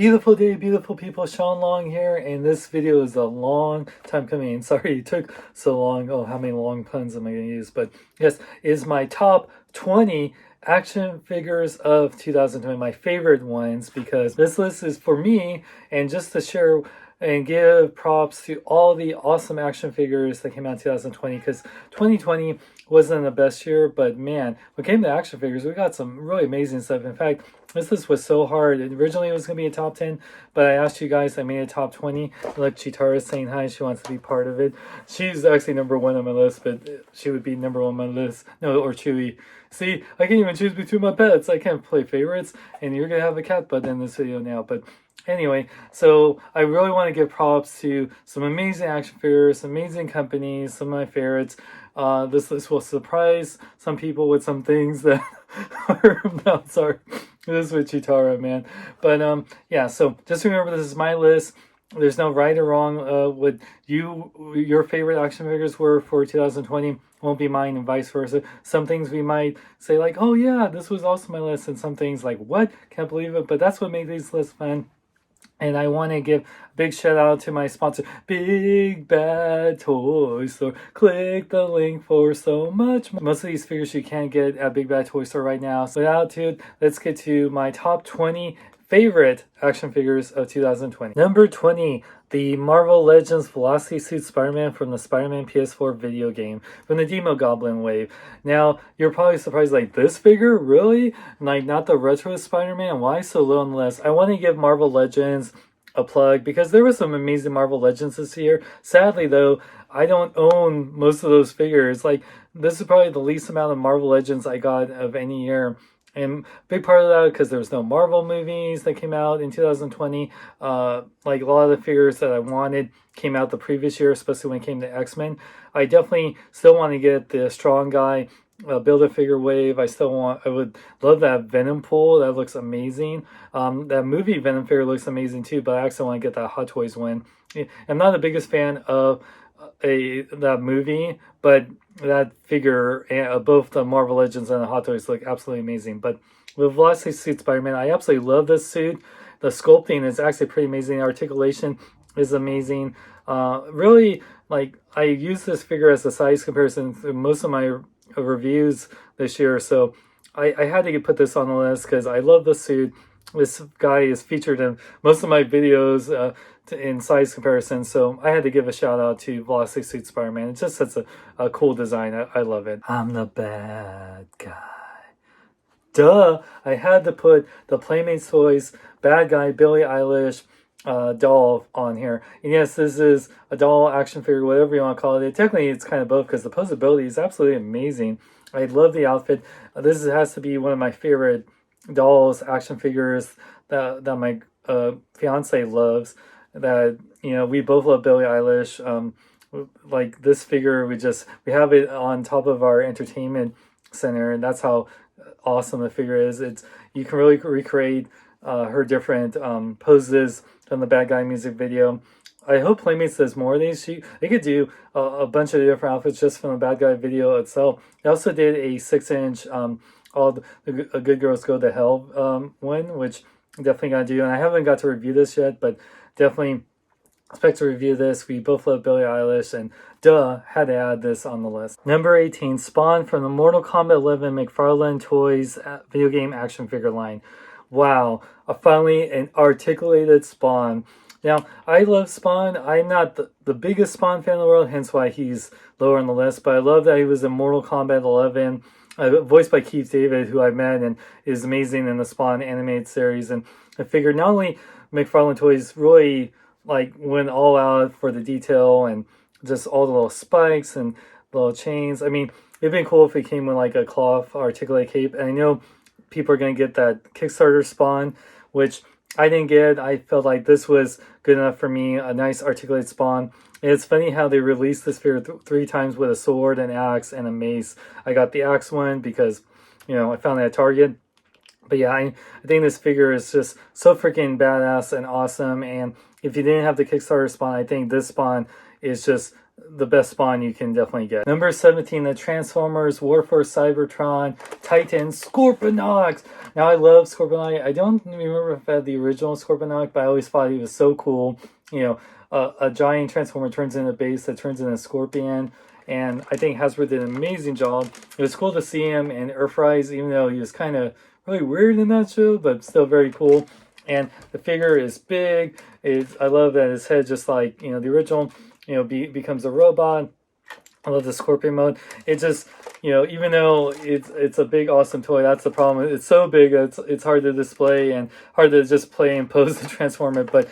Beautiful day, beautiful people. Sean Long here, and this video is a long time coming. Sorry it took so long. Oh, how many long puns am I going to use? But yes, is my top 20 action figures of 2020, my favorite ones, because this list is for me, and just to share and give props to all the awesome action figures that came out in 2020, because 2020 wasn't the best year, but man, when it came to action figures, we got some really amazing stuff. In fact, this list was so hard. Originally, it was going to be a top 10, but I asked you guys, I made a top 20. Like Chitara is saying hi, she wants to be part of it. She's actually number one on my list, but she would be number one on my list. No, or Chewy. See, I can't even choose between my pets. I can't play favorites, and you're going to have a cat butt in this video now, but anyway, so I really want to give props to some amazing action figures, amazing companies, some of my favorites. This list will surprise some people with some things that are not sorry. This is with Chitara, man. But yeah, so just remember this is my list. There's no right or wrong. What your favorite action figures were for 2020 won't be mine, and vice versa. Some things we might say like, oh yeah, this was also my list, and some things like, what? Can't believe it. But that's what made these lists fun. And I want to give a big shout out to my sponsor, Big Bad Toy Store. Click the link for so much more. Most of these figures you can't get at Big Bad Toy Store right now. So without ado, let's get to my top 20 favorite action figures of 2020. Number 20, the Marvel Legends Velocity Suit Spider-Man from the Spider-Man PS4 video game from the Demo Goblin wave. Now, you're probably surprised, like, this figure? Really? Like, not the retro Spider-Man? Why so low on the list? I want to give Marvel Legends a plug because there was some amazing Marvel Legends this year. Sadly, though, I don't own most of those figures. Like, this is probably the least amount of Marvel Legends I got of any year. And big part of that because there was no Marvel movies that came out in 2020. Like a lot of the figures that I wanted came out the previous year, especially when it came to X-Men. I definitely still want to get the Strong Guy Build-A-Figure wave. I would love that Venom pool. That looks amazing. That movie Venom figure looks amazing too, but I actually want to get that Hot Toys one. I'm not the biggest fan of that movie, but that figure, both the Marvel Legends and the Hot Toys look absolutely amazing. But with Velocity Suit Spider-Man, I absolutely love this suit. The sculpting is actually pretty amazing. The articulation is amazing. Really, like, I use this figure as a size comparison through most of my reviews this year, so I had to put this on the list because I love the suit. This guy is featured in most of my videos in size comparison, so I had to give a shout out to Velocity Suit Spider-Man. It's just such a cool design. I love it. I'm the bad guy. Duh! I had to put the Playmates Toys bad guy Billie Eilish doll on here. And yes, this is a doll action figure, whatever you want to call it. Technically, it's kind of both because the posability is absolutely amazing. I love the outfit. This has to be one of my favorite dolls, action figures that my fiance loves. That, you know, we both love Billie Eilish. Like this figure, we have it on top of our entertainment center, and that's how awesome the figure is. You can really recreate her different poses from the Bad Guy music video. I hope Playmates does more of these. They could do a bunch of different outfits just from the Bad Guy video itself. They also did a 6-inch all the Good Girls Go to Hell one, which I'm definitely gonna do. And I haven't got to review this yet, but definitely expect to review this. We both love Billie Eilish, and duh, had to add this on the list. Number 18, Spawn from the Mortal Kombat 11 McFarlane Toys video game action figure line. Wow, finally an articulated Spawn. Now, I love Spawn. I'm not the biggest Spawn fan in the world, hence why he's lower on the list, but I love that he was in Mortal Kombat 11, voiced by Keith David, who I met and is amazing in the Spawn animated series. And I figured not only McFarlane Toys really like went all out for the detail and just all the little spikes and little chains. I mean, it'd been cool if it came with like a cloth articulated cape. And I know people are going to get that Kickstarter Spawn, which I didn't get. I felt like this was good enough for me, a nice articulated Spawn. And it's funny how they released this figure 3 times with a sword, an axe, and a mace. I got the axe one because, you know, I found it at Target. But yeah, I think this figure is just so freaking badass and awesome. And if you didn't have the Kickstarter Spawn, I think this Spawn is just the best Spawn you can definitely get. Number 17, the Transformers, War for Cybertron, Titan, Scorponok. Now I love Scorponok. I don't remember if I had the original Scorponok, but I always thought he was so cool. You know, a giant Transformer turns into a base that turns into a Scorpion. And I think Hasbro did an amazing job. It was cool to see him in Earthrise, even though he was kind of really weird in that show, but still very cool. And the figure is big. I love that his head, just like, you know, the original, you know, becomes a robot. I love the Scorpion mode. It just, you know, even though it's a big, awesome toy, that's the problem. It's so big, it's hard to display and hard to just play and pose to transform it. But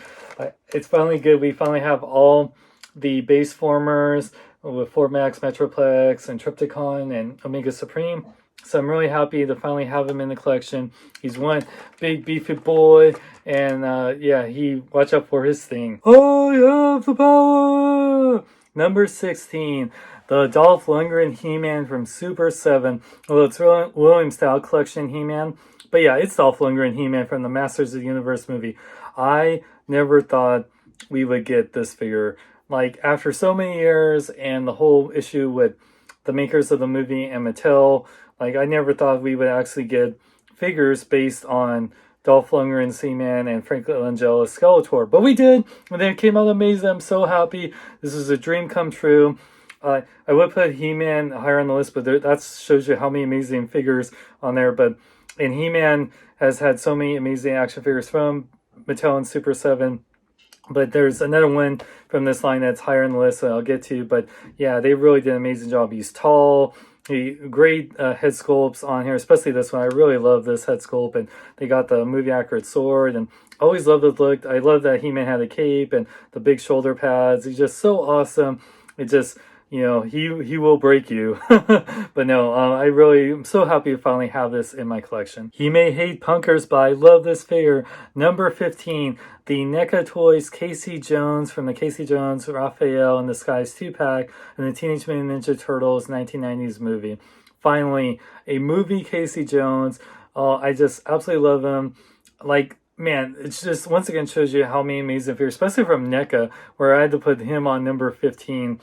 it's finally good. We finally have all the base formers with Formax, Metroplex, and Trypticon, and Omega Supreme. So I'm really happy to finally have him in the collection. He's one big beefy boy, and yeah, watch out for his thing. I have the power! Number 16, the Dolph Lundgren He-Man from Super 7. Although it's William Style Collection He-Man. But yeah, it's Dolph Lundgren He-Man from the Masters of the Universe movie. I never thought we would get this figure. Like, after so many years and the whole issue with the makers of the movie and Mattel, like, I never thought we would actually get figures based on Dolph Lundgren's He-Man and Frank Langella's Skeletor. But we did, and then it came out amazing. I'm so happy. This is a dream come true. I would put He-Man higher on the list, but that shows you how many amazing figures on there. And He-Man has had so many amazing action figures from Mattel and Super 7. But there's another one from this line that's higher on the list that I'll get to. But yeah, they really did an amazing job. He's tall. Great head sculpts on here, especially this one. I really love this head sculpt. And they got the movie accurate sword. And I always loved the look. I love that He-Man had a cape and the big shoulder pads. He's just so awesome. It just, you know, he will break you. But no, I really am so happy to finally have this in my collection. He may hate punkers, but I love this figure. Number 15, the NECA Toys Casey Jones from the Casey Jones Raphael in Disguise 2-pack and the Teenage Mutant Ninja Turtles 1990s movie. Finally, a movie Casey Jones. I just absolutely love him. Like, man, it's just, once again, shows you how many amazing figures, especially from NECA, where I had to put him on number 15.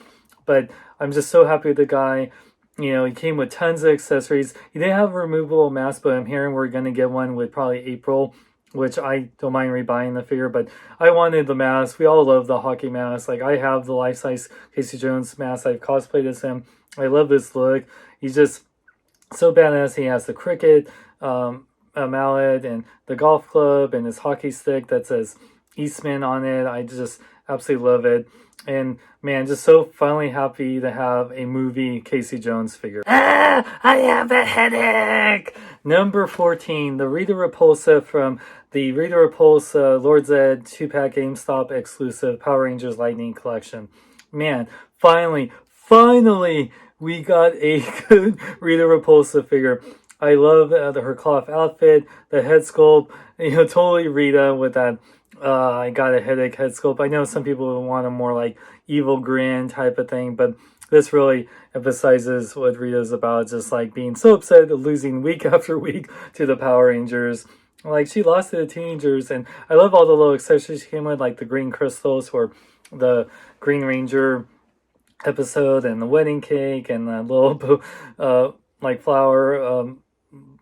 But I'm just so happy with the guy. You know, he came with tons of accessories. He didn't have a removable mask, but I'm hearing we're going to get one with probably April, which I don't mind rebuying the figure. But I wanted the mask. We all love the hockey mask. Like, I have the life-size Casey Jones mask. I've cosplayed as him. I love this look. He's just so badass. He has the cricket, a mallet, and the golf club, and his hockey stick that says Eastman on it. I just absolutely love it. And man, just so finally happy to have a movie Casey Jones figure. I have a headache! Number 14, the Rita Repulsa from the Rita Repulsa Lord Zedd 2-pack GameStop exclusive Power Rangers Lightning Collection. Man, finally, we got a good Rita Repulsa figure. I love her cloth outfit, the head sculpt, you know, totally Rita with that I got a headache head sculpt. I know some people want a more like evil grin type of thing, but this really emphasizes what Rita's about, just like being so upset at losing week after week to the Power Rangers. Like, she lost to the teenagers, and I love all the little accessories she came with, like the green crystals for the Green Ranger episode, and the wedding cake, and the little like flower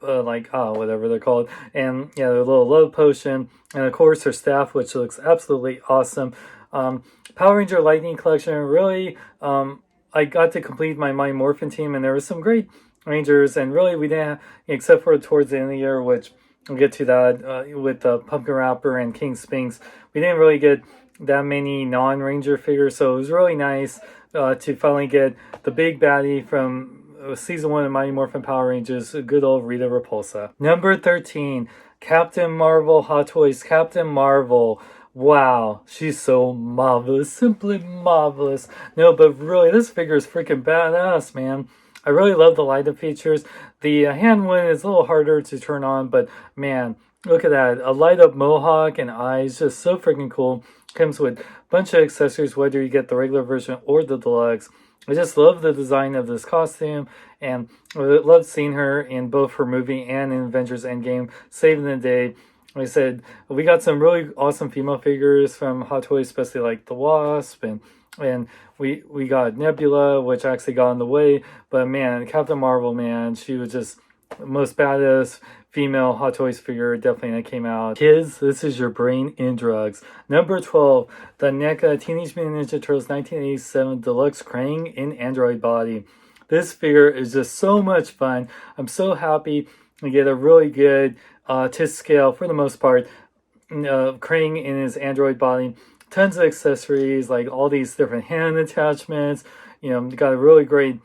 whatever they're called, and yeah, the little love potion, and of course her staff, which looks absolutely awesome. Power Ranger Lightning Collection, really, I got to complete my Mighty Morphin team, and there was some great Rangers, and really we didn't have, except for towards the end of the year, which we'll get to that with the Pumpkin Rapper and King Spinks, we didn't really get that many non-Ranger figures, so it was really nice to finally get the big baddie from Season 1 of Mighty Morphin Power Rangers, good old Rita Repulsa. Number 13, Captain Marvel Hot Toys. Captain Marvel. Wow, she's so marvelous. Simply marvelous. No, but really, this figure is freaking badass, man. I really love the light-up features. The hand one is a little harder to turn on, but man, look at that. A light-up mohawk and eyes, just so freaking cool. Comes with a bunch of accessories, whether you get the regular version or the deluxe. I just love the design of this costume, and I love seeing her in both her movie and in Avengers Endgame, saving the day. like I said, we got some really awesome female figures from Hot Toys, especially like the Wasp, and we got Nebula, which actually got in the way. But man, Captain Marvel, man, she was just the most badass female Hot Toys figure definitely that came out. Kids, this is your brain in drugs. Number 12, the NECA Teenage Mutant Ninja Turtles 1987 Deluxe Krang in Android body. This figure is just so much fun. I'm so happy to get a really good to scale, for the most part, Krang in his Android body. Tons of accessories, like all these different hand attachments. You know, got a really great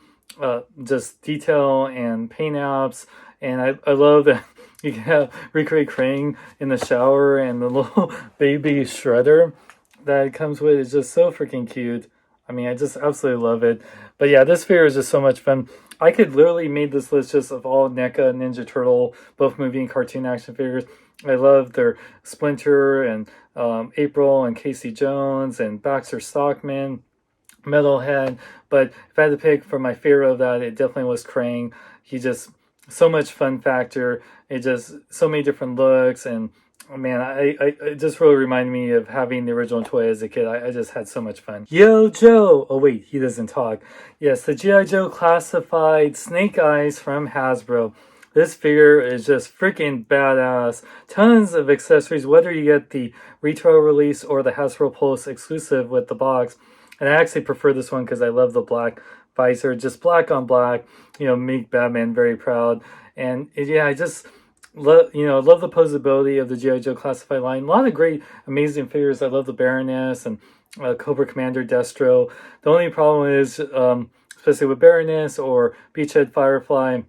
just detail and paint apps. And I love that you can have recreate Krang in the shower, and the little baby shredder that it comes with is just so freaking cute. I mean, I just absolutely love it. But yeah, this figure is just so much fun. I could literally made this list just of all NECA Ninja Turtle, both movie and cartoon action figures. I love their Splinter and April and Casey Jones and Baxter Stockman, Metalhead. But if I had to pick for my favorite of that, it definitely was Krang. He just, so much fun factor. It just, so many different looks, and man, it just really reminded me of having the original toy as a kid. I just had so much fun. Yo, Joe! Oh wait, he doesn't talk. Yes, the G.I. Joe classified Snake Eyes from Hasbro. This figure is just freaking badass. Tons of accessories, whether you get the retail release or the Hasbro Pulse exclusive with the box. And I actually prefer this one because I love the black visor. Just black on black, you know, make Batman very proud. And yeah, I just love the posability of the G.I. Joe classified line. A lot of great, amazing figures. I love the Baroness and Cobra Commander Destro. The only problem is, especially with Baroness or Beachhead Firefly,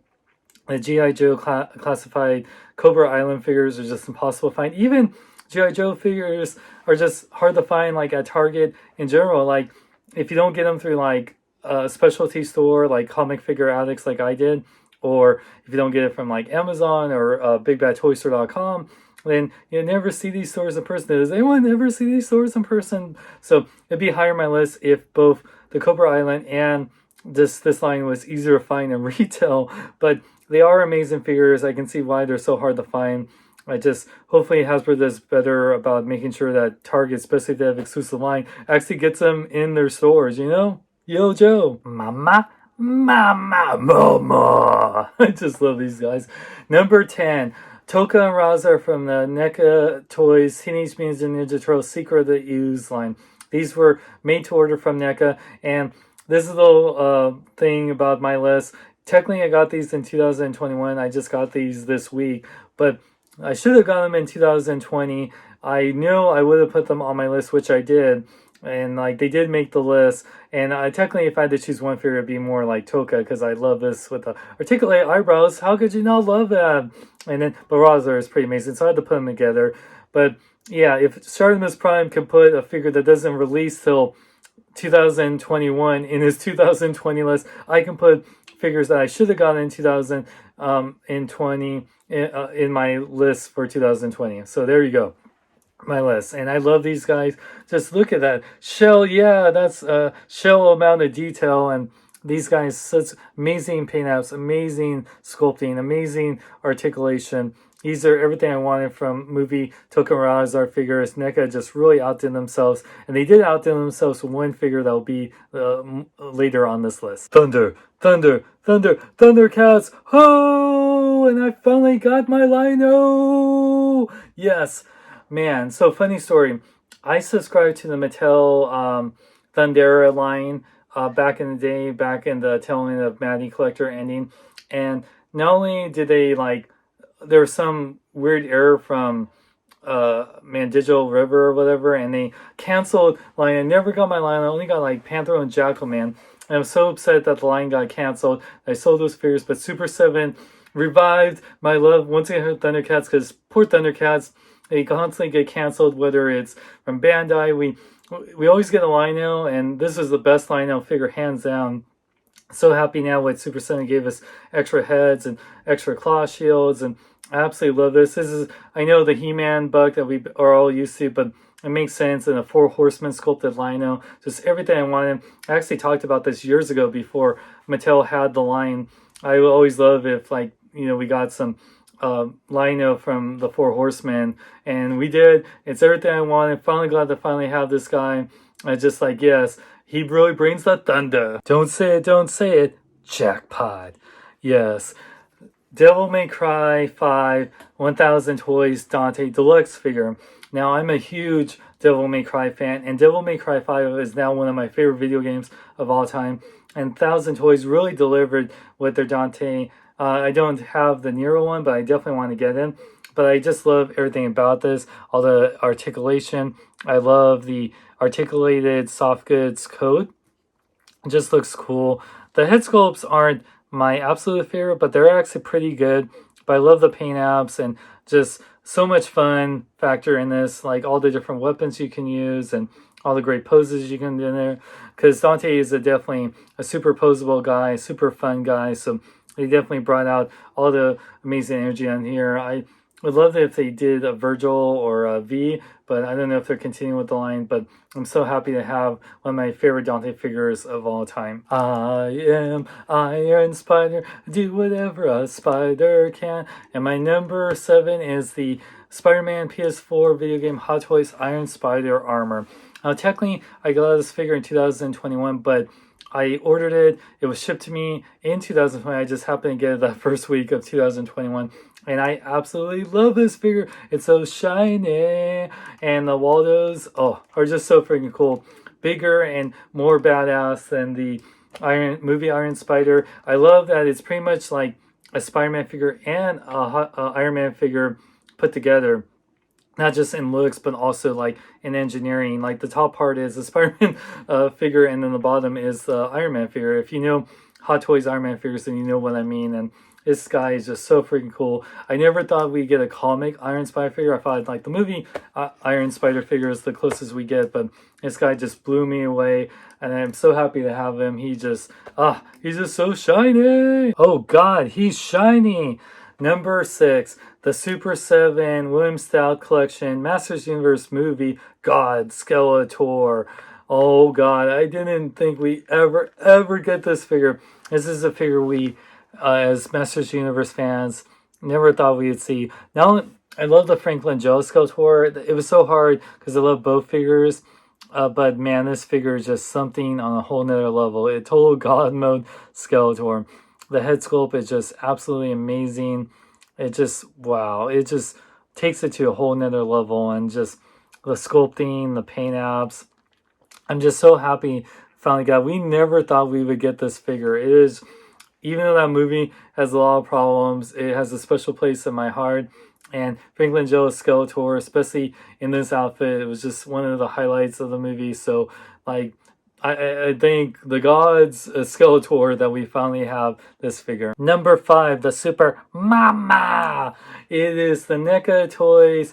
the G.I. Joe classified Cobra Island figures are just impossible to find. Even G.I. Joe figures are just hard to find, like at Target in general. Like, if you don't get them through like a specialty store, like Comic Figure Addicts, like I did, or if you don't get it from like Amazon or BigBadToyStore.com, then you never see these stores in person. Does anyone ever see these stores in person? So it'd be higher on my list if both the Cobra Island and this line was easier to find in retail. But they are amazing figures. I can see why they're so hard to find. Hopefully Hasbro does better about making sure that Target, especially if they have exclusive line, actually gets them in their stores, you know? Yo, Joe. Mama. I just love these guys. Number 10, Toka and Raza from the NECA Toys Teenage Mutant Ninja Turtles Secret of the Ooze line. These were made to order from NECA, and this is a little thing about my list. Technically, I got these in 2021. I just got these this week, but I should have got them in 2020. I knew I would have put them on my list, which I did. And like they did make the list, and technically, if I had to choose one figure, it'd be more like Toka, because I love this with the articulated eyebrows. How could you not love that? And then Baraza is pretty amazing, so I had to put them together. But yeah, if Stardust Prime can put a figure that doesn't release till 2021 in his 2020 list, I can put figures that I should have gotten in 2020 in my list for 2020. So there you go. My list. And I love these guys. Just look at that shell. Yeah, that's a shell amount of detail. And these guys, such amazing paint apps, amazing sculpting, amazing articulation. These are everything I wanted from movie Token Razar figures. NECA just really outdid themselves. And they did outdo themselves with one figure that will be later on this list. Thunder, Thunder, Thunder, Thundercats. Ho! And I finally got my Lino. Yes. Man, so funny story. I subscribed to the Mattel Thundera line back in the day, back in the Telling of Maddie Collector ending. And not only did they there was some weird error from Digital River or whatever, and they canceled line. I never got my line. I only got Panthro and Jackalman. And I was so upset that the line got canceled. I sold those figures, but Super 7 revived my love once again for Thundercats, because poor Thundercats, they constantly get canceled, whether it's from Bandai. We always get a Lino, and this is the best Lino figure, hands down. So happy now with Super 7 gave us extra heads and extra claw shields, and I absolutely love this. This is, I know, the He-Man buck that we are all used to, but it makes sense in a 4 Horsemen sculpted Lino. Just everything I wanted. I actually talked about this years ago before Mattel had the line. I always love if we got some Lino from the Four Horsemen, and we did. It's everything I wanted. Finally glad to finally have this guy. I just like, yes, he really brings the thunder. Don't say it, don't say it. Jackpot. Yes. Devil May Cry 5 1000 Toys Dante Deluxe figure. Now, I'm a huge Devil May Cry fan, and Devil May Cry 5 is now one of my favorite video games of all time. And 1000 Toys really delivered with their Dante. I don't have the Nero one, but I definitely want to get in. But I just love everything about this. All the articulation. I love the articulated soft goods coat. It just looks cool. The head sculpts aren't my absolute favorite, but they're actually pretty good. But I love the paint apps and just so much fun factor in this. Like all the different weapons you can use and all the great poses you can do in there. Because Dante is definitely a super posable guy, super fun guy. So they definitely brought out all the amazing energy on here. I would love it if they did a Virgil or a V, but I don't know if they're continuing with the line. But I'm so happy to have one of my favorite Dante figures of all time. I am Iron Spider, do whatever a spider can. And my number 7 is the Spider-Man PS4 video game Hot Toys Iron Spider armor. Now, technically, I got this figure in 2021, but I ordered it. It was shipped to me in 2020. I just happened to get it that first week of 2021. And I absolutely love this figure. It's so shiny. And the Waldos, are just so freaking cool. Bigger and more badass than the movie Iron Spider. I love that it's pretty much like a Spider-Man figure and a Iron Man figure put together. Not just in looks, but also like in engineering. Like the top part is the Spider-Man figure, and then the bottom is the Iron Man figure. If you know Hot Toys Iron Man figures, then you know what I mean. And this guy is just so freaking cool. I never thought we'd get a comic Iron Spider figure. I thought like the movie Iron Spider figure is the closest we get, but this guy just blew me away. And I'm so happy to have him. He's just so shiny. Oh God, he's shiny. Number 6, the Super 7 William Stout Collection Masters Universe movie God Skeletor. Oh God, I didn't think we ever get this figure. This is a figure we, as Masters Universe fans, never thought we would see. Now, I love the Franklin Joe Skeletor. It was so hard because I love both figures. But man, this figure is just something on a whole nother level. A total God mode Skeletor. The head sculpt is just absolutely amazing. It just, wow. It just takes it to a whole nother level. And just the sculpting, the paint apps. I'm just so happy finally got. We never thought we would get this figure. It is, even though that movie has a lot of problems, it has a special place in my heart. And Franklin Joe Skeletor, especially in this outfit, it was just one of the highlights of the movie. So, like, I think the gods Skeletor that we finally have this figure. Number 5, the Super Mama. It is the NECA Toys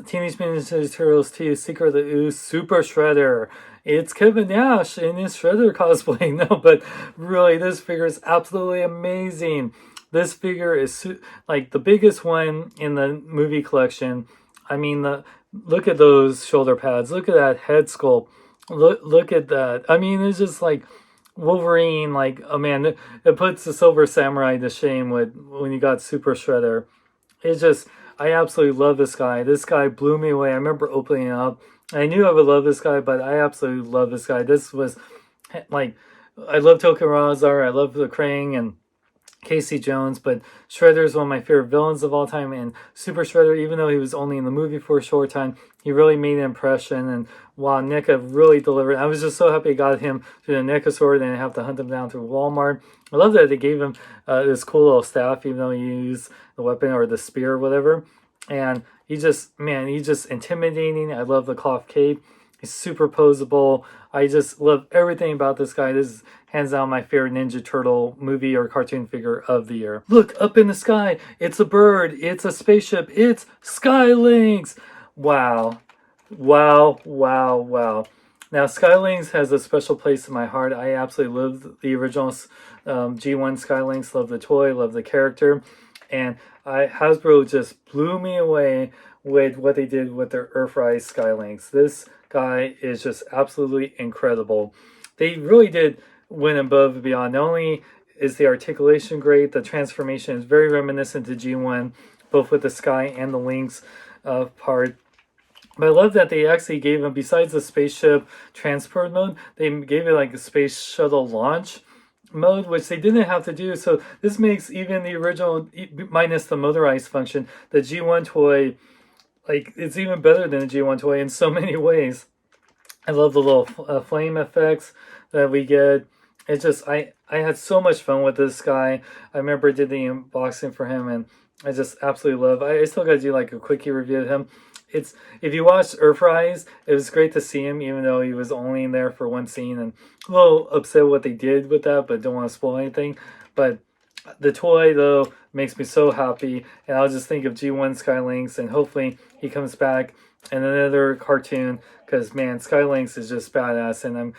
Teenage Mutant Ninja Turtles 2 Secret of the Ooze Super Shredder. It's Kevin Nash in his Shredder cosplay. No, but really, this figure is absolutely amazing. This figure is like the biggest one in the movie collection. I mean, look at those shoulder pads. Look at that head sculpt. Look at that. I mean, it's just like Wolverine. Like, oh man, it puts the Silver Samurai to shame when you got Super Shredder. It's just, I absolutely love this guy. This guy blew me away. I remember opening it up. I knew I would love this guy, but I absolutely love this guy. This was like, I love Token Razar. I love the Krang and Casey Jones, but Shredder is one of my favorite villains of all time. And Super Shredder, even though he was only in the movie for a short time, he really made an impression. And wow, NECA really delivered. I was just so happy I got him through the NECA store and I have to hunt him down through Walmart. I love that they gave him this cool little staff, even though he used the weapon or the spear or whatever. And he's just intimidating. I love the cloth cape. He's super posable. I just love everything about this guy. This is hands down my favorite Ninja Turtle movie or cartoon figure of the year. Look up in the sky. It's a bird. It's a spaceship. It's Skylinks. Wow. Wow, wow, wow. Now, Skylinks has a special place in my heart. I absolutely love the original G1 Skylinks. Love the toy. Love the character. And Hasbro just blew me away with what they did with their Earthrise Skylinks. This guy is just absolutely incredible. They really did went above and beyond. Not only is the articulation great, the transformation is very reminiscent to G1, both with the Sky and the Lynx part. But I love that they actually gave him, besides the spaceship transport mode, they gave it like a space shuttle launch mode, which they didn't have to do. So this makes even the original, minus the motorized function, the G1 toy, like, it's even better than the G1 toy in so many ways. I love the little flame effects that we get. It's just, I had so much fun with this guy. I remember I did the unboxing for him, and I just absolutely love. I still got to do like a quickie review of him. It's, if you watched Earthrise, it was great to see him, even though he was only in there for one scene, and a little upset what they did with that, but don't want to spoil anything. But the toy, though, makes me so happy, and I'll just think of G1 Sky Lynx, and hopefully he comes back in another cartoon, because, man, Sky Lynx is just badass, and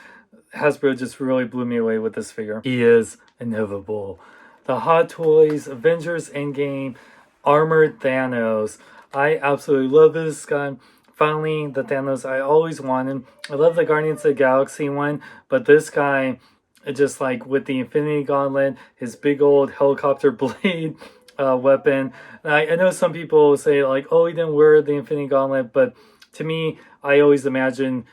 Hasbro just really blew me away with this figure. He is inevitable. The Hot Toys Avengers Endgame Armored Thanos. I absolutely love this guy. Finally, the Thanos I always wanted. I love the Guardians of the Galaxy one, but this guy, just like with the Infinity Gauntlet, his big old helicopter blade weapon. I know some people say like, oh, he didn't wear the Infinity Gauntlet, but to me, I always imagine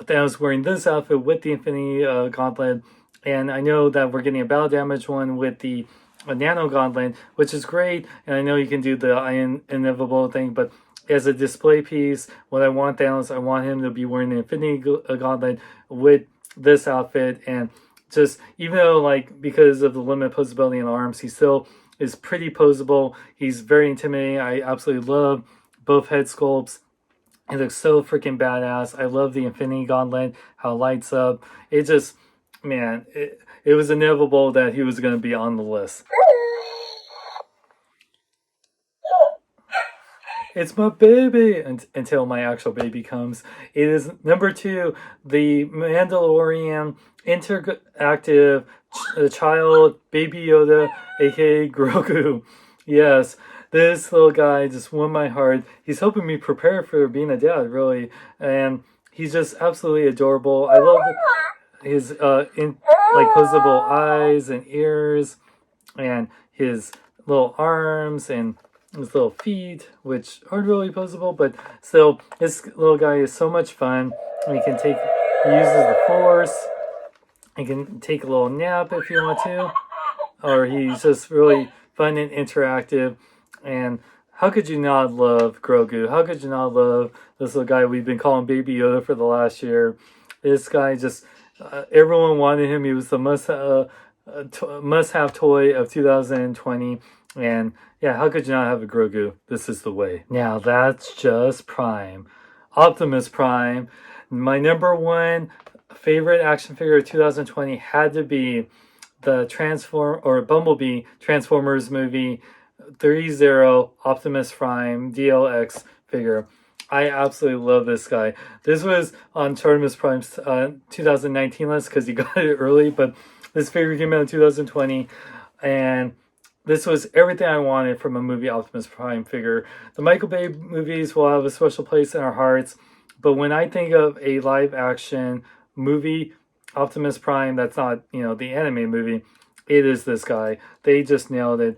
Thanos wearing this outfit with the Infinity Gauntlet. And I know that we're getting a battle damage one with the Nano Gauntlet, which is great. And I know you can do the inevitable thing, but as a display piece, what I want Thanos, I want him to be wearing the Infinity Gauntlet with this outfit. And just, even though, like, because of the limited posability in the arms, he still is pretty posable. He's very intimidating. I absolutely love both head sculpts. It looks so freaking badass. I love the Infinity Gauntlet, how it lights up. It just, man, it was inevitable that he was going to be on the list. It's my baby until my actual baby comes. It is number 2, the Mandalorian interactive child Baby Yoda, aka Grogu. Yes, this little guy just won my heart. He's helping me prepare for being a dad, really, and he's just absolutely adorable. I love his posable eyes and ears, and his little arms and his little feet, which aren't really posable, but still, this little guy is so much fun. He uses the Force. He can take a little nap if you want to, or he's just really fun and interactive. And how could you not love Grogu? How could you not love this little guy we've been calling Baby Yoda for the last year? This guy just, everyone wanted him. He was the must-have toy of 2020. And yeah, how could you not have a Grogu? This is the way. Now that's just Prime. Optimus Prime. My number 1 favorite action figure of 2020 had to be the Bumblebee Transformers movie 3-0 Optimus Prime DLX figure. I absolutely love this guy. This was on Optimus Prime's 2019 list because he got it early, but this figure came out in 2020, and this was everything I wanted from a movie Optimus Prime figure. The Michael Bay movies will have a special place in our hearts, but when I think of a live action movie Optimus Prime that's not, the anime movie, it is this guy. They just nailed it.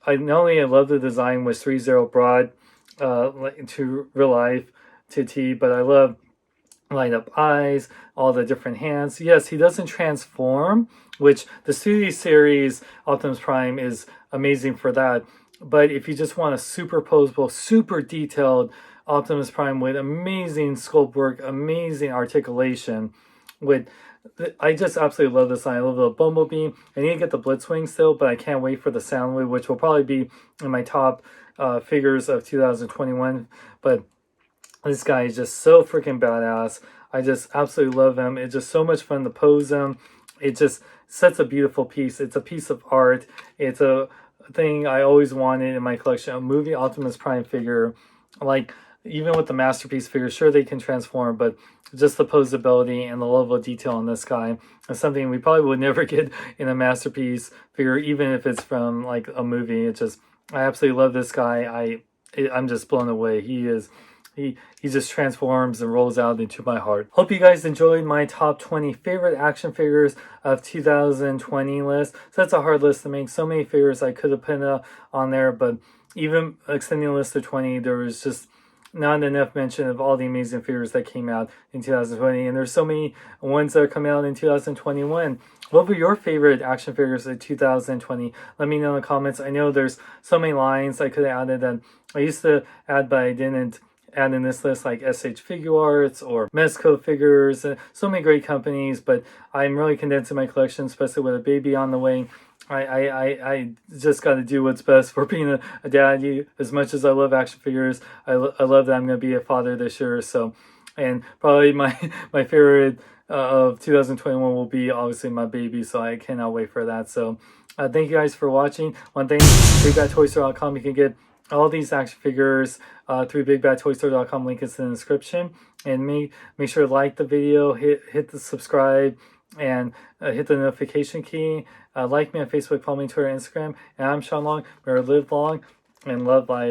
I love the design was 3-0 brought to real life to T, but I love light up eyes, all the different hands. Yes, he doesn't transform, which the Studio Series Optimus Prime is amazing for that. But if you just want a super posable, super detailed Optimus Prime with amazing sculpt work, amazing articulation, I just absolutely love this line. I love the Bumblebee. I need to get the Blitzwing still, but I can't wait for the Soundwave, which will probably be in my top figures of 2021. But this guy is just so freaking badass. I just absolutely love him. It's just so much fun to pose him. It just sets a beautiful piece. It's a piece of art. It's a thing I always wanted in my collection. A movie Optimus Prime figure. Like, even with the Masterpiece figure, sure they can transform, but just the posability and the level of detail on this guy is something we probably would never get in a Masterpiece figure, even if it's from like a movie. I absolutely love this guy. I'm just blown away. He just transforms and rolls out into my heart. Hope you guys enjoyed my top 20 favorite action figures of 2020 list. So that's a hard list to make. So many figures I could have put on there, but even extending the list to 20, there was just not enough mention of all the amazing figures that came out in 2020, and there's so many ones that are coming out in 2021. What were your favorite action figures of 2020? Let me know in the comments. I know there's so many lines I could have added that I used to add, but I didn't add in this list, like SH Figuarts or Mezco Figures, so many great companies, but I'm really condensing my collection, especially with a baby on the way. I just got to do what's best for being a dad. As much as I love action figures, I love that I'm going to be a father this year. So, and probably my favorite of 2021 will be obviously my baby. So I cannot wait for that. So thank you guys for watching. One thing, BigBadToyStore.com, you can get all these action figures through BigBadToyStore.com. Link is in the description. And make sure to like the video, hit the subscribe, and hit the notification key. Like me on Facebook, follow me on Twitter, Instagram. And I'm Sean Long. May live long and love life.